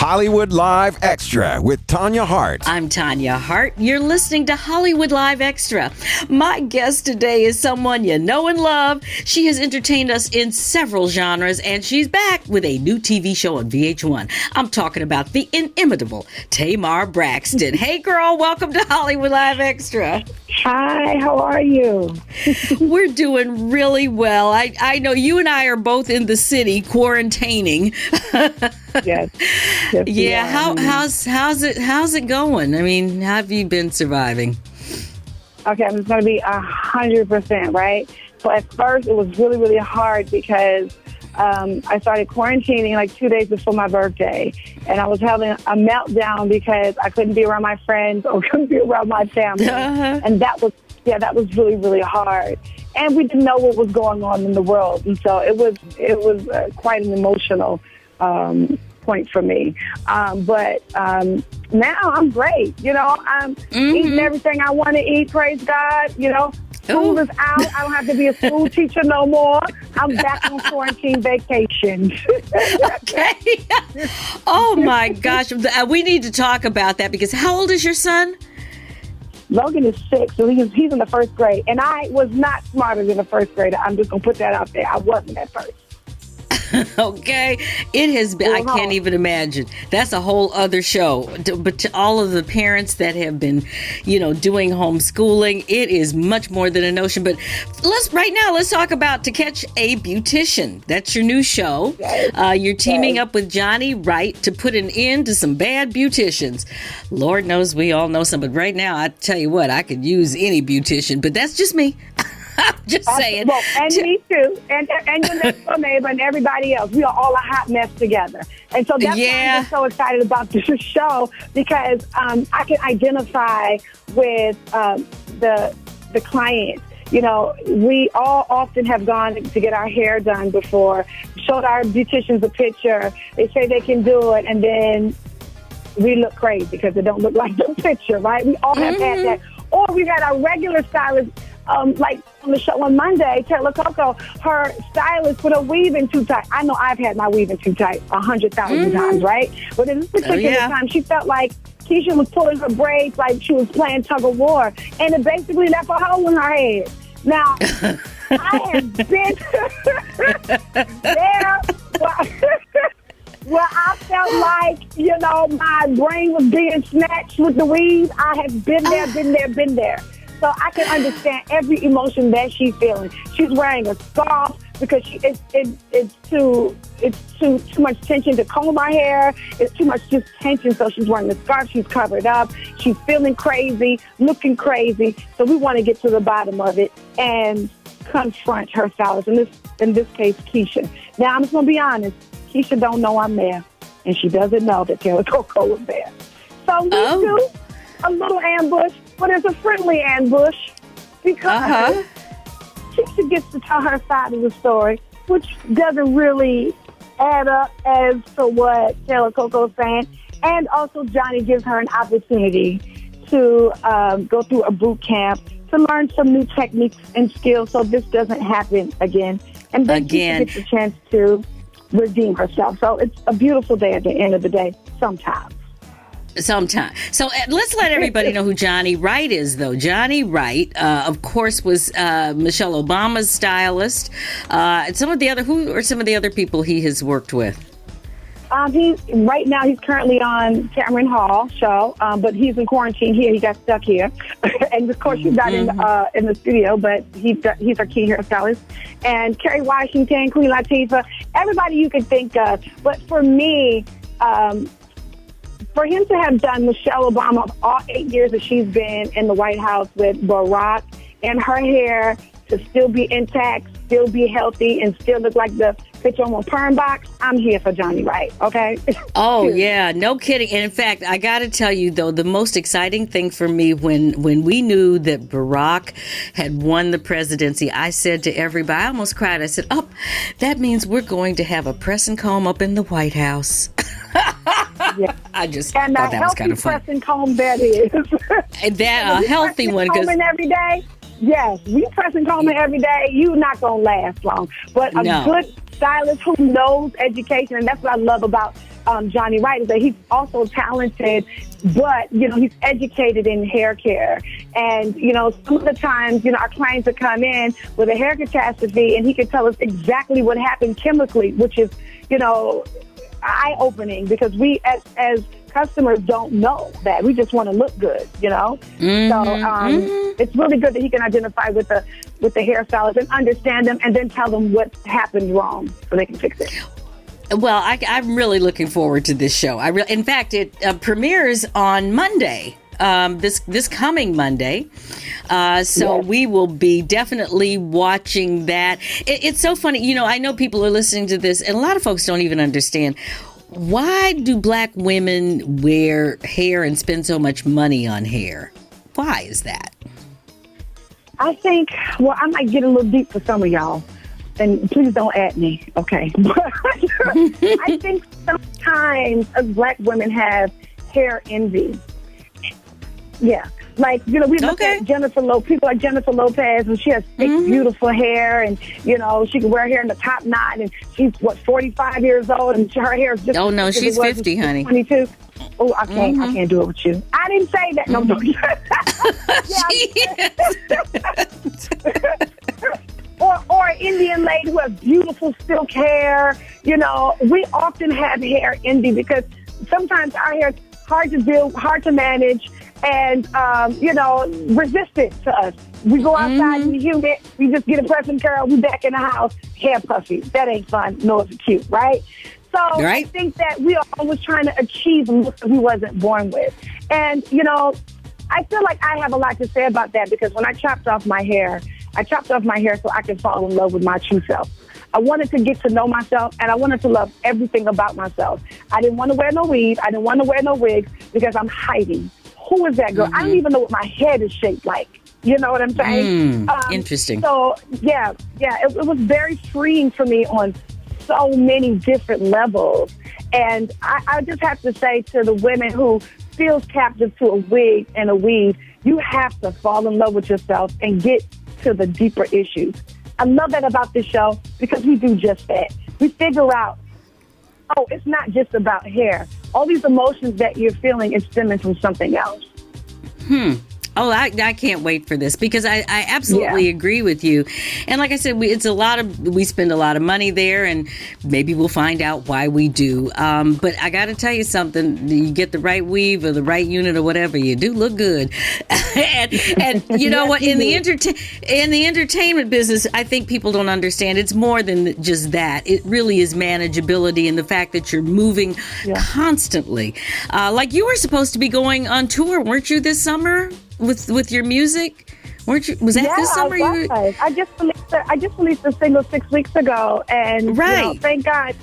Hollywood Live Extra with Tanya Hart. I'm Tanya Hart. You're listening to Hollywood Live Extra. My guest today is someone you know and love. She has entertained us in several genres, and she's back with a new TV show on VH1. I'm talking about the inimitable Tamar Braxton. Hey, girl, welcome to Hollywood Live Extra. Hi, how are you? We're doing really well. I know you and I are both in the city quarantining. Yes. Yeah. How's it going? I mean, how have you been surviving? Okay, I'm just going to be 100%, right? So at first, it was really, really hard because I started quarantining like 2 days before my birthday, and I was having a meltdown because I couldn't be around my friends or couldn't be around my family, and that was really, really hard. And we didn't know what was going on in the world, and so it was quite an emotional point for me. But now I'm great. You know, I'm eating everything I want to eat. Praise God. You know. School is out. I don't have to be a school teacher no more. I'm back on quarantine vacation. Okay. Oh, my gosh. We need to talk about that because how old is your son? Logan is 6, so he's in the first grade. And I was not smarter than a first grader. I'm just going to put that out there. I wasn't at first. Okay, it has been, I can't even imagine. That's a whole other show. But to all of the parents that have been, doing homeschooling, it is much more than a notion. But let's talk about To Catch a Beautician. That's your new show. Yes. You're teaming up with Johnny Wright to put an end to some bad beauticians. Lord knows we all know some, but right now, I tell you what, I could use any beautician, but that's just me. I'm just saying. Well, and me too. And your next door neighbor and everybody else. We are all a hot mess together. And so that's why I'm so excited about this show, because I can identify with the client. You know, we all often have gone to get our hair done before, showed our beauticians a picture. They say they can do it, and then we look crazy because it don't look like the picture, right? We all have had that. Or we've had our regular stylist, like on the show on Monday, Taylor Coco, her stylist put her weave in too tight. I know I've had my weave in too tight 100,000 times, right? But in this particular time, she felt like Keisha was pulling her braids like she was playing tug of war, and it basically left a hole in her head. Now, I have been there where I felt like, my brain was being snatched with the weave. I have been there. So I can understand every emotion that she's feeling. She's wearing a scarf because it's too much tension to comb her hair. It's too much just tension, so she's wearing a scarf. She's covered up. She's feeling crazy, looking crazy. So we want to get to the bottom of it and confront her stylist. In this case, Keisha. Now I'm just gonna be honest. Keisha don't know I'm there, and she doesn't know that Taylor Coco was there. So we do a little ambush. But it's a friendly ambush because Keisha gets to tell her side of the story, which doesn't really add up as to what Taylor Coco's saying. And also Johnny gives her an opportunity to go through a boot camp to learn some new techniques and skills so this doesn't happen again. And then Keisha gets a chance to redeem herself. So it's a beautiful day at the end of the day sometimes. Sometime. So let's let everybody know who Johnny Wright is, though. Johnny Wright, of course, was Michelle Obama's stylist. Who are some of the other people he has worked with? Right now he's currently on Cameron Hall show, but he's in quarantine here. He got stuck here, and of course he's not in the studio, but he's our key hairstylist. And Kerry Washington, Queen Latifah, everybody you could think of. But for me, for him to have done Michelle Obama all 8 years that she's been in the White House with Barack, and her hair to still be intact, still be healthy, and still look like the picture on a perm box, I'm here for Johnny Wright, okay? Oh, yeah, no kidding. And in fact, I got to tell you, though, the most exciting thing for me when we knew that Barack had won the presidency, I said to everybody, I almost cried, I said, that means we're going to have a press and comb up in the White House. Yeah. I just thought that was kind of fun. And a healthy press and comb that is. A healthy one. Combing every day? Yes, we press and combing every day. You're not going to last long. But a good stylist who knows education, and that's what I love about Johnny Wright is that he's also talented, but, he's educated in hair care. And, some of the times, our clients would come in with a hair catastrophe and he could tell us exactly what happened chemically, which is, eye-opening because we as customers don't know that. We just want to look good, Mm-hmm. So it's really good that he can identify with the hairstylist and understand them and then tell them what happened wrong so they can fix it. Well, I'm really looking forward to this show. In fact, it premieres on Monday. This coming Monday. So Yes. we will be definitely watching that. It's so funny. I know people are listening to this and a lot of folks don't even understand. Why do Black women wear hair and spend so much money on hair? Why is that? I think, I might get a little deep for some of y'all. And please don't at me, okay? But I think sometimes us Black women have hair envy. Yeah. Like, we look at Jennifer Lopez, people like Jennifer Lopez, and she has thick, beautiful hair, and, she can wear hair in the top knot, and she's, 45 years old, and her hair is just... Oh, no, she's 50, honey. 22. Oh, I can't do it with you. I didn't say that. No. Or an Indian lady who has beautiful silk hair. We often have hair envy because sometimes our hair is hard to do, hard to manage, and, resistant to us. We go outside in the humid, we just get a press and curl, we back in the house, hair puffy. That ain't fun, nor is it cute, right? So I think that we are always trying to achieve looks that we wasn't born with. And, I feel like I have a lot to say about that because when I chopped off my hair so I could fall in love with my true self. I wanted to get to know myself, and I wanted to love everything about myself. I didn't want to wear no weave. I didn't want to wear no wigs because I'm hiding. Who is that girl? I don't even know what my head is shaped like. You know what I'm saying? Interesting. So, it was very freeing for me on so many different levels. And I just have to say to the women who feels captive to a wig and a weave, you have to fall in love with yourself and get to the deeper issues. I love that about this show because we do just that. We figure out, it's not just about hair. All these emotions that you're feeling is stemming from something else. Oh, I can't wait for this because I absolutely agree with you. And like I said, we spend a lot of money there, and maybe we'll find out why we do. But I got to tell you something: you get the right weave or the right unit or whatever, you do look good. and you know what? In the entertainment business, I think people don't understand. It's more than just that. It really is manageability and the fact that you're moving constantly. Like you were supposed to be going on tour, weren't you, this summer? With your music, weren't you? Was that this summer? I just released a single 6 weeks ago, and thank God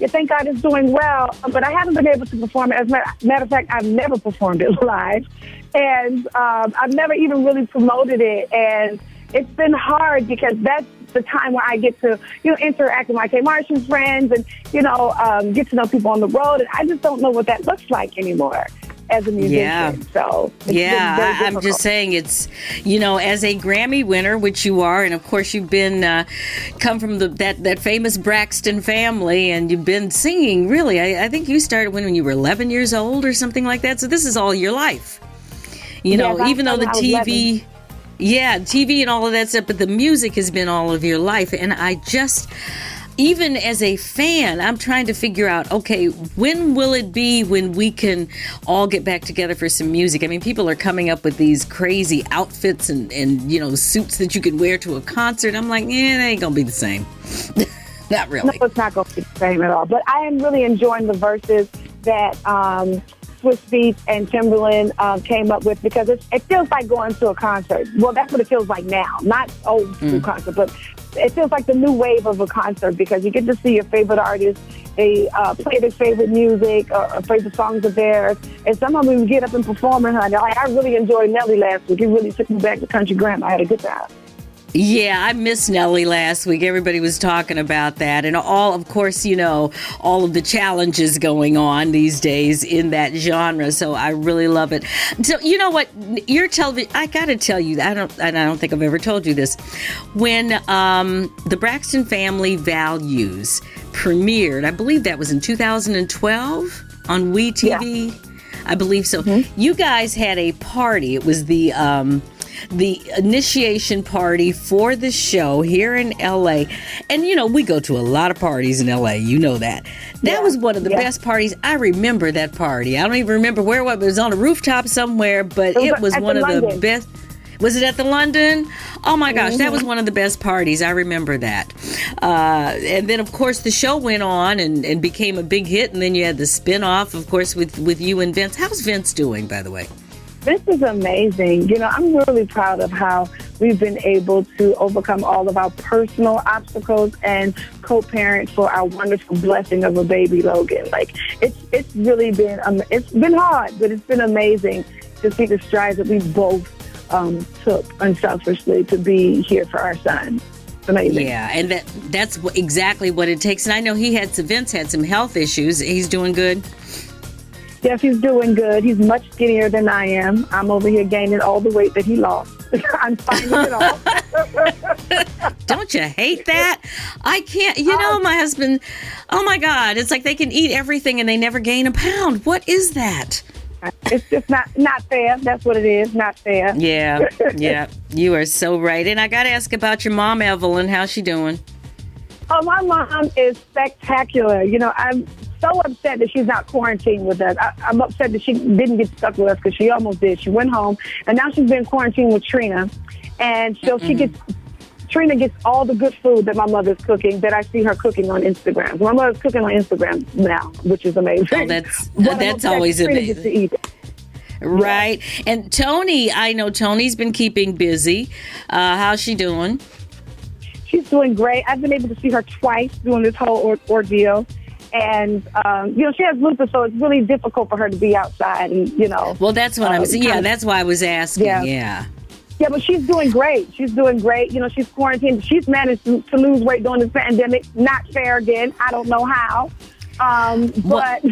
it's doing well. But I haven't been able to perform it. As a matter of fact, I've never performed it live, and I've never even really promoted it. And it's been hard because that's the time where I get to interact with my K Martian friends and get to know people on the road. And I just don't know what that looks like anymore as a musician. So I'm just saying it's, as a Grammy winner, which you are, and of course you've been come from that famous Braxton family, and you've been singing really. I think you started when you were 11 years old or something like that. So this is all your life, even though the TV. 11. Yeah, TV and all of that stuff, but the music has been all of your life. And I just, even as a fan, I'm trying to figure out, okay, when will it be when we can all get back together for some music? I mean, people are coming up with these crazy outfits and suits that you can wear to a concert. I'm like, it ain't going to be the same. Not really. No, it's not going to be the same at all. But I am really enjoying the verses that Swiss Beats and Timberland came up with because it feels like going to a concert. Well, that's what it feels like now. Not old school concert, but it feels like the new wave of a concert because you get to see your favorite artists. They play their favorite music or favorite songs of theirs. And some of them get up and perform. And I really enjoyed Nelly last week. It really took me back to country grandma. I had a good time. Yeah, I missed Nelly last week. Everybody was talking about that. And all, of course, all of the challenges going on these days in that genre. So I really love it. So you know what? Your television, I got to tell you, I don't think I've ever told you this. When the Braxton Family Values premiered, I believe that was in 2012 on WeTV. Yeah. I believe so. Mm-hmm. You guys had a party. It was the initiation party for the show here in LA. And we go to a lot of parties in LA, that. That was one of the best parties. I remember that party. I don't even remember where it was. It was on a rooftop somewhere, but it was one of the best. Was it at the London? Oh my gosh, that was one of the best parties. I remember that. And then, of course, the show went on and became a big hit. And then you had the spinoff, of course, with you and Vince. How's Vince doing, by the way? This is amazing. I'm really proud of how we've been able to overcome all of our personal obstacles and co-parent for our wonderful blessing of a baby, Logan. Like, it's really been, it's been hard, but it's been amazing to see the strides that we both took unselfishly to be here for our son. It's amazing. Yeah, and that's exactly what it takes. And I know Vince had some health issues. He's doing good. Yes, he's doing good. He's much skinnier than I am. I'm over here gaining all the weight that he lost. I'm finding it all. Don't you hate that? I can't. My husband, oh my God, it's like they can eat everything and they never gain a pound. What is that? It's just not fair. That's what it is. Not fair. Yeah, yeah. You are so right. And I got to ask about your mom, Evelyn. How's she doing? Oh, my mom is spectacular. I'm so upset that she's not quarantined with us. I'm upset that she didn't get stuck with us because she almost did. She went home, and now she's been quarantined with Trina. And so Trina gets all the good food that my mother's cooking that I see her cooking on Instagram. My mother's cooking on Instagram now, which is amazing. Oh, that's always amazing. Gets to eat it. Right. Yeah. And Tony, I know Tony's been keeping busy. How's she doing? She's doing great. I've been able to see her twice during this whole ordeal. And, she has lupus, so it's really difficult for her to be outside. And, Well, that's what I'm saying. Yeah, that's why I was asking. Yeah. Yeah, but she's doing great. She's doing great. She's quarantined. She's managed to lose weight during this pandemic. Not fair again. I don't know how. But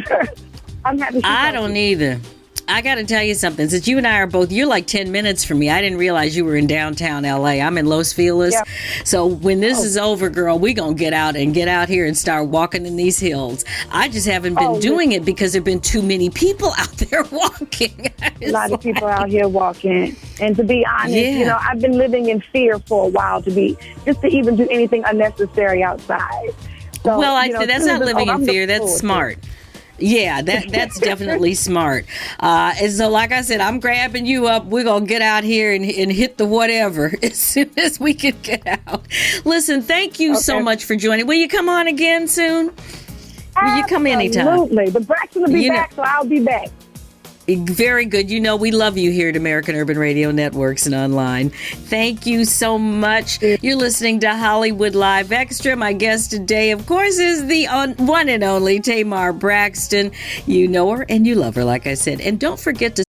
I'm happy. I don't either. I got to tell you something. Since you and I you're like 10 minutes from me. I didn't realize you were in downtown LA. I'm in Los Feliz. Yep. So when this is over, girl, we going to get out here and start walking in these hills. I just haven't been doing it because there've been too many people out there walking. A lot of people out here walking. And to be honest, I've been living in fear for a while to even do anything unnecessary outside. So, that's not living in fear. That's smart. Yeah, that's definitely smart. And so, like I said, I'm grabbing you up. We're going to get out here and hit the whatever as soon as we can get out. Listen, thank you so much for joining. Will you come on again soon? Will you come anytime? Absolutely. But Braxton will be back, so I'll be back. Very good. We love you here at American Urban Radio Networks and online. Thank you so much. You're listening to Hollywood Live Extra. My guest today, of course, is the one and only Tamar Braxton. You know her and you love her, like I said. And don't forget to